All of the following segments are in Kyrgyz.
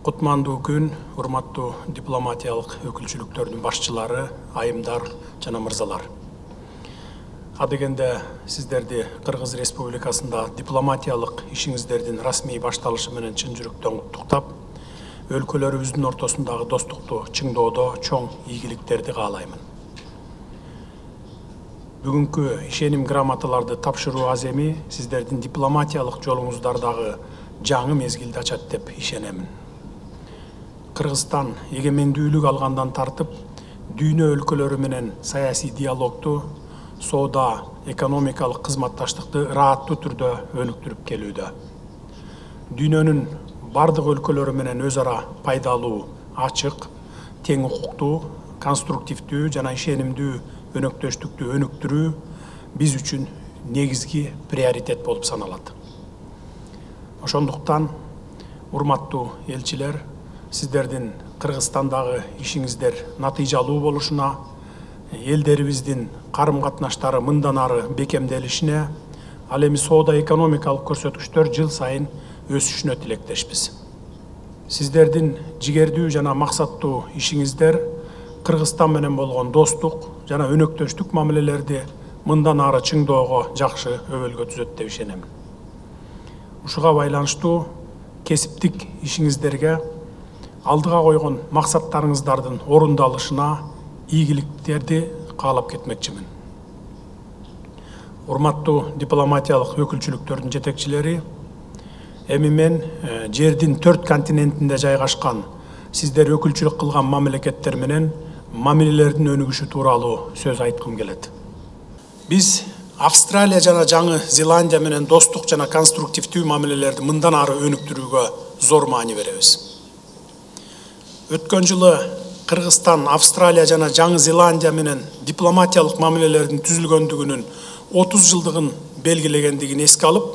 Кутмандуу күн, урматтуу дипломатиялык өкүлчүлүктөрдүн башчылары, айымдар жана мырзалар. Адегенде сиздерди Кыргыз Республикасында дипломатиялык ишиңиздердин расмий башталышы менен чын жүрөктөн куттуктап, өлкөлөрүбүздүн ортосундагы достукту чыңдоодо чоң ийгиликтерди каалаймын. Бүгүнкү ишеним грамоталарды тапшыруу аземи сиздердин дипломатиялык жолуңуздардагы жаңы мезгилди ачат деп ишенемин. Кыргызстан эгемендүүлүк алгандан тартып, дүйнө өлкөлөрү менен саясий диалогду, соода, экономикалык кызматташтыкты ырааттуу түрдө өнүктүрүп келүүдө. Дүйнөнүн бардык өлкөлөрү менен өз ара пайдалуу, ачык, тең укуктуу, конструктивдүү жана ишенимдүү өнөктөштүктү өнүктүрүү биз үчүн негизги приоритет болуп саналат. Ошондуктан, урматтуу элчилер, сиздердин Кыргызстандагы ишиңиздер натыйжалуу болушуна, элдерибиздин карым-катнаштары мындан ары бекемделишине, ал эми соода экономикалык көрсөткүчтөр жыл сайын өсүшүнө тилектешпиз. Сиздердин жигердүү жана максаттуу ишиңиздер Кыргызстан менен болгон достук жана өнөктөштүк мамилелерди мындан ары чыңдоого жакшы өбөлгө түзөт деп ишенем. Ушуга байланыштуу кесиптик ишиңиздерге алдыга койгон максаттарыңыздардын орундалышына ийгиликтерди каалап кетмекчимин. Урматтуу дипломатиялык өкүлчүлүктөрдүн жетекчилери, эми мен жердин 4 континентинде жайгашкан сиздер өкүлчүлүк кылган мамлекеттер менен мамилелердин өнүгүшү тууралуу сөз айткым келет. Биз Австралия жана Жаңы Зеландия менен достук жана конструктивдүү мамилелерди мындан ары өнүктүрүүгө зор маани беребиз. Өткөн жылы Кыргызстан, Австралия жана Жаңы Зеландия менен дипломатиялык мамилелердин түзүлгөндүгүнүн 30 жылдыгын белгилегендигин эске алып,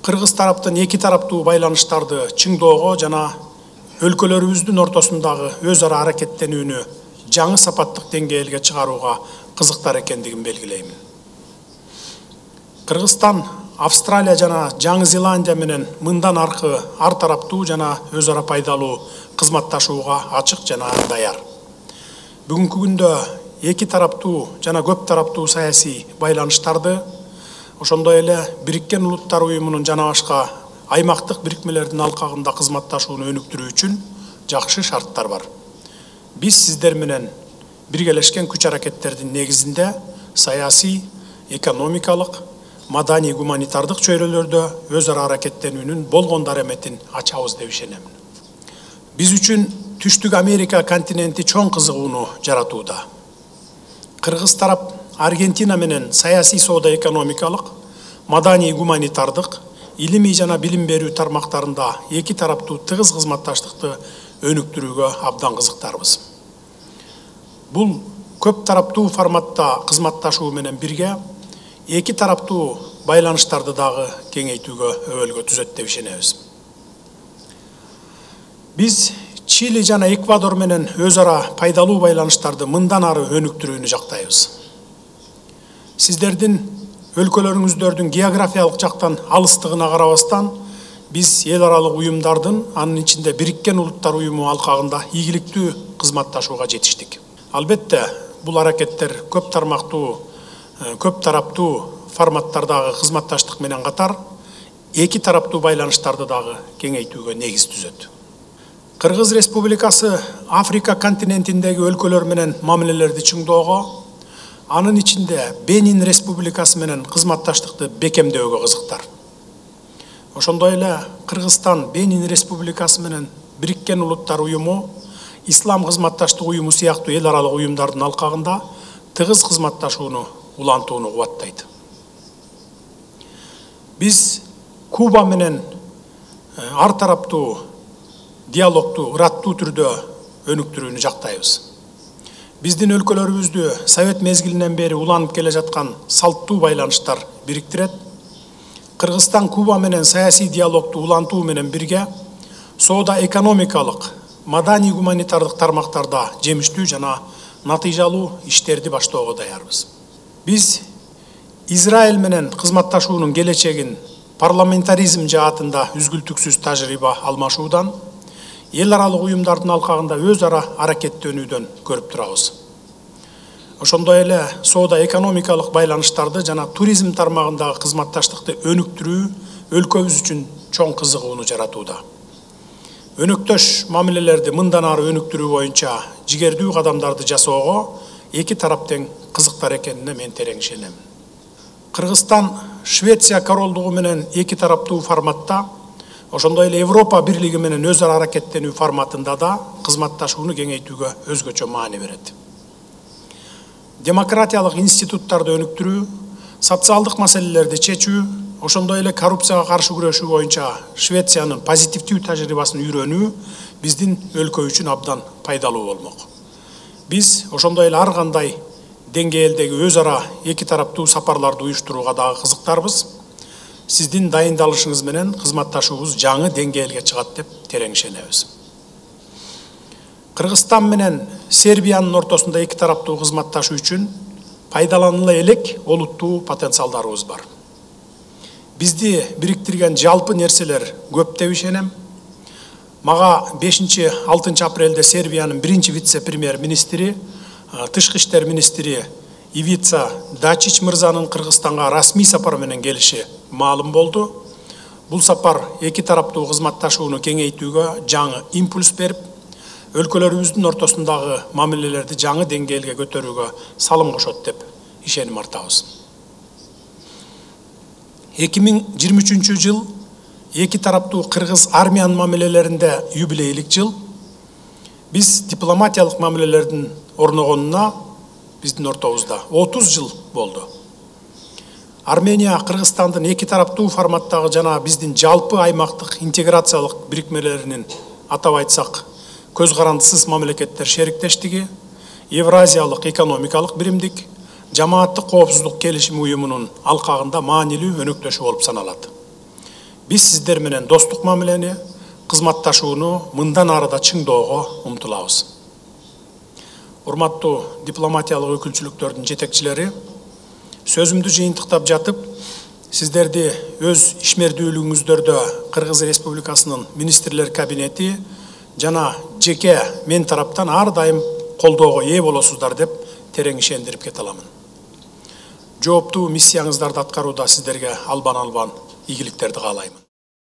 Кыргыз тараптын эки тараптуу байланыштарды чыңдоого жана өлкөлөрүбүздүн ортосундагы өз ара аракеттенүүнү жаңы сапаттык деңгээлге чыгарууга кызыктар экендигин белгилеймин. Кыргызстан, Австралия жана Жаңы Зеландия менен мындан аркы ар тараптуу жана өз ара пайдалуу кызматташууга ачык жана даяр. Бүгүнкү күндө эки тараптуу жана көп тараптуу саясий байланыштарды, ошондой эле Бириккен Улуттар Уюмунун жана башка аймактык бирикмелердин алкагында кызматташууну өнүктүрүү үчүн жакшы шарттар бар. Биз сиздер менен биргелешкен күч-аракеттердин негизинде саясий, экономикалык, маданий гуманитардык чөйрөлөрдө өз ара аракеттенүүнүн болгон дареметин ачабыз деп ишенем. Биз үчүн Түштүк Америка континенти чоң кызыгууну жаратууда. Кыргыз тарап Аргентина менен саясий, соода экономикалык, маданий гуманитардык, илимий жана билим берүү тармактарында эки тараптуу тыгыз кызматташтыкты өнүктүрүүгө абдан кызыктарбыз. Бул көп тараптуу форматта кызматташуу менен бирге эки тараптуу байланыштарды дагы кеңейтүүгө өбөлгө түзөт деп ишенебиз. Биз Чили жана Эквадор менен өз ара пайдалуу байланыштарды мындан ары өнүктүрүүнү жактайбыз. Сиздердин өлкөлөрүңүздөрдүн географиялык жактан алыстыгына карабастан, биз эл аралык уюмдардын, анын ичинде Бириккен Улуттар Уюму алкагында ийгиликтүү кызматташууга жетиштик. Албетте, бул аракеттер көп тараптуу форматтардагы кызматташтык менен катар эки тараптуу байланыштарды дагы кеңейтүүгө негиз түзөт. Кыргыз Республикасы Африка континентиндеги өлкөлөр менен мамилелерди чыңдоого, анын ичинде Бенин Республикасы менен кызматташтыкты бекемдөөгө кызыктар. Ошондой эле Кыргызстан Бенин Республикасы менен Бириккен Улуттар Уюму, Ислам кызматташтык уюму сыяктуу эл аралык уюмдардын алкагында тыгыз кызматташууну улантууну кубаттайт. Биз Куба менен ар тараптуу диалогту ыраттуу түрдө өнүктүрүүнү жактайбыз. Биздин өлкөлөрүбүздү Совет мезгилинен бери уланып келе жаткан салттуу байланыштар бириктирет. Кыргызстан Куба менен саясий диалогту улантуу менен бирге соода экономикалык, маданий гуманитардык тармактарда жемиштүү жана натыйжалуу иштерди баштоого даярбыз. Биз Израиль менен кызматташуунун келечегин парламентаризм жаатында үзгүлтүксүз тажрыйба алмашуудан, эл аралык уюмдардын алкагында өз ара аракеттенүүдөн көрүп турабыз. Ошондой эле соода экономикалык байланыштарды жана туризм тармагындагы кызматташтыкты өнүктүрүү өлкөбүз үчүн чоң кызыгууну жаратууда. Өнөктөш мамилелерди мындан ары өнүктүрүү боюнча жигердүү кадамдарды жасоого эки тарап тең кызыктар экенине мен терең ишенем. Кыргызстан Швеция королдугу менен эки тараптуу форматта, ошондой эле Европа бирлиги менен өз ара аракеттенүү форматында да кызматташууну кеңейтүүгө өзгөчө маани берет. Демократиялык институттарды өнүктүрүү, социалдык маселелерди чечүү, ошондой эле коррупцияга каршы күрөшүү боюнча Швециянын позитивдүү тажрыйбасын үйрөнүү биздин өлкө үчүн абдан пайдалуу болмок. Биз ошондой эле ар кандай деңгээлдеги өз ара эки тараптуу сапарларды уюштурууга дагы кызыктарбыз. Сиздин дайындалышыңыз менен кызматташуубуз жаңы деңгээлге чыгат деп терең ишенебиз. Кыргызстан менен Сербиянын ортосунда эки тараптуу кызматташуу үчүн пайдаланыла элек олуттуу потенциалдарыбыз бар. Бизди бириктирген жалпы нерселер көп деп ишенем. Мага 5-6 апрелде Сербиянын биринчи вице-премьер-министри, тышкы иштер министри Ивица Дачич мырзанын Кыргызстанга расмий сапар менен келиши маалым болду. Бул сапар эки тараптуу кызматташууну кеңейтүүгө жаңы импульс берип, өлкөлөрүбүздүн ортосундагы мамилелерди жаңы деңгээлге көтөрүүгө салым кошот деп ишеним артабыз. 2023 жыл эки тараптуу кыргыз армиянын мамилелеринде юбилейлик жыл. Биз дипломатиялык мамилелердин орногонуна биздин ортобузда 30 жыл болду. Армения Кыргызстандын эки тараптуу форматтагы жана биздин жалпы аймактык интеграциялык бирикмелеринин, атап айтсак, көз карандысыз мамлекеттер шериктештиги, Евразиялык экономикалык биримдик, жамааттык коопсуздук келишими уюмунун алкагында маанилүү өнөктөшү болуп саналат. Биз сиздер менен достук мамилени, кызматташууну мындан ары да чыңдоого умтулабыз. Урматтуу дипломатиялык өкүлчүлүктөрдүн жетекчилери, сөзүмдү жыйынтыктап жатып, сиздерди өз ишмердүүлүгүңүздөрдө Кыргыз Республикасынын министрлер кабинети жана жеке мен тараптан ар дайым колдоого ээ болосуздар деп терең ишендирип кете аламын. Жооптуу миссияңыздарды аткарууда сиздерге албан-албан ийгиликтерди каалаймын.